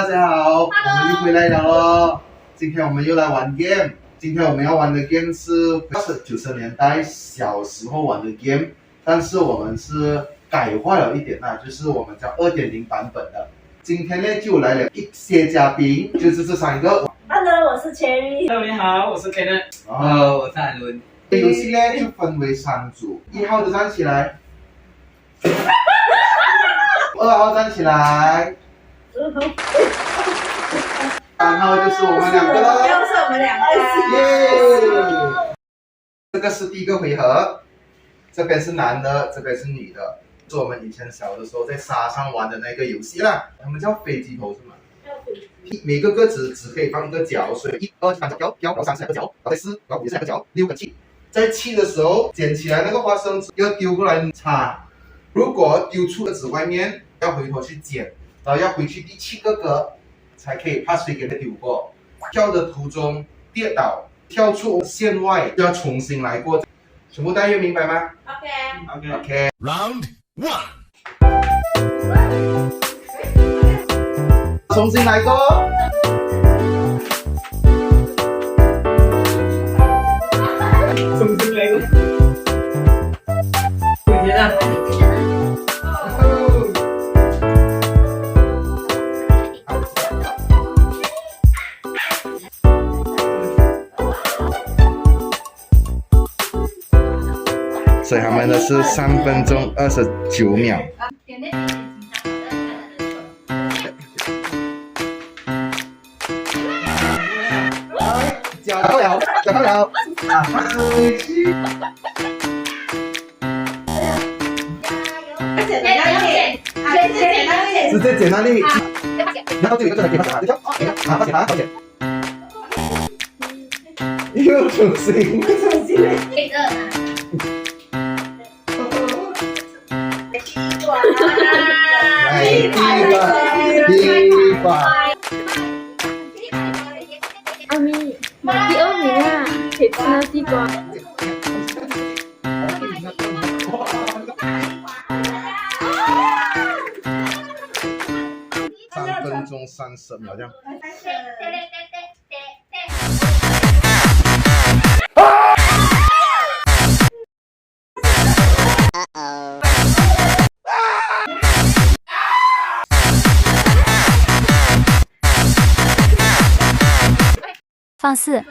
大家好，我们又回来了咯。今天我们又来玩 game。今天我们要玩的 game 是90年代小时候玩的 game， 但是我们是改化了一点啦，就是我们叫2.0版本的。今天呢就来了一些嘉宾，就是这3个。Hello， 我是 Cherry。Hello， 你好，我是 Kenneth。我是安伦。游戏呢就分为3组，1号的站起来，2号站起来，3号就是我们2个了。又是我们2个。耶！这个是第1个回合，这边是男的，这边是女的，是我们以前小的时候在沙上玩的那个游戏啦，他们叫飞机头是吗？每个格子只可以放1个角，所以1、2、3角，然后3是2个角，然后4、然后5是2个角，6跟7。在7的时候捡起来那个花生纸要丢过来插，如果丢出格子外面，要回头去捡，然后要回去第7个格才可以 pass 给他丢过。跳的途中跌倒，跳出线外要重新来过。全部大家明白吗 OK。 Round 1。重新来过。重新来过。再见啊！所以他们的是3分钟29秒。脚到了，脚到了。直接捡那里，然后就有一个人给他打，就跳，给他发给他，好捡。又重新。地瓜。阿咪，第2名啊，可以吃那地瓜。3分钟30秒这样。放肆。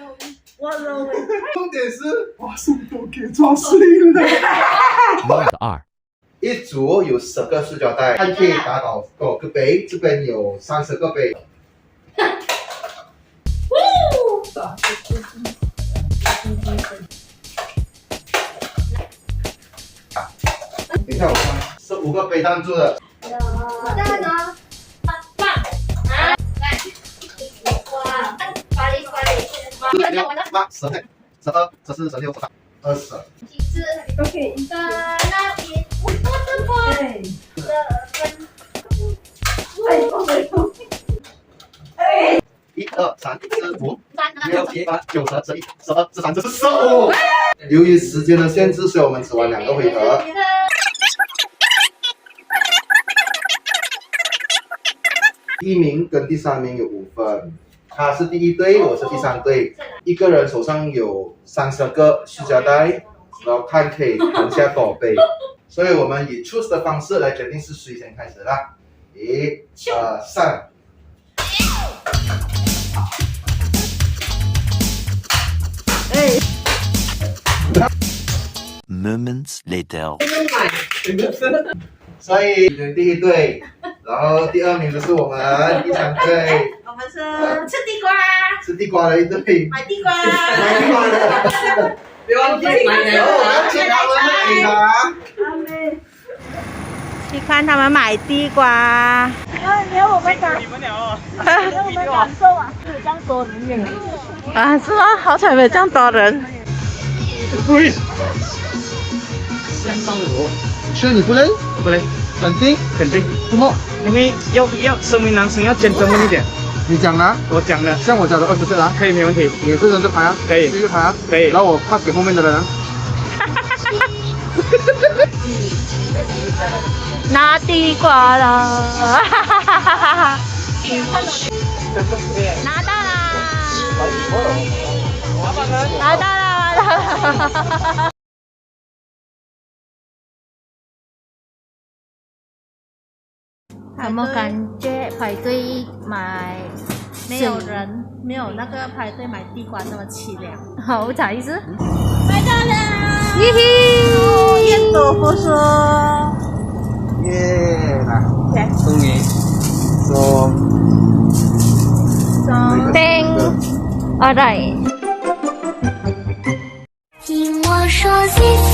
重点是，哇，速度给抓碎了。Round 2。一组有10个塑胶袋，看可以打倒9个杯，这边有30个杯。等一下我看，15个杯挡住了。8、10、12、14、16、20。OK。1、2、3、4、5、6、7、8、9、10、11、12、13、14、15。由于时间的限制，所以我们只玩2个回合。第1名跟第3名有5分，他是第1队，我是第3队。一个人手上有30个塑胶袋，然后看可以弹下多少杯。所以我们以 choose 的方式来决定是谁先开始啦。1、2、3。Moments later。所以第1队，然后第2名的是我们第3队。我们是吃地瓜，吃地瓜的一队。买地瓜。买地瓜的。不要忘记买然后我要请他们给他。去看他们买地瓜。你要我们感，你们了你要我们感受啊，有这样多人啊，是吗？好彩没这样多人。对。相当我。所以你不能？不能，肯定？肯定。什么？因为要身为男生要坚贞一点。你讲啊？我讲的。像我讲的20个啊？可以，没问题。你这人就排啊？可以。第1个排啊？可以。然后我 pass 给后面的人啊。拿地瓜了，拿到啦！拿到了，拿到了！有没有感觉排队买没有人，没有那个排队买地瓜那么凄凉。好，不好意思。买到了！嘿嘿，燕朵不说，耶，来，送你，送，叮，อะไร听我说，谢谢。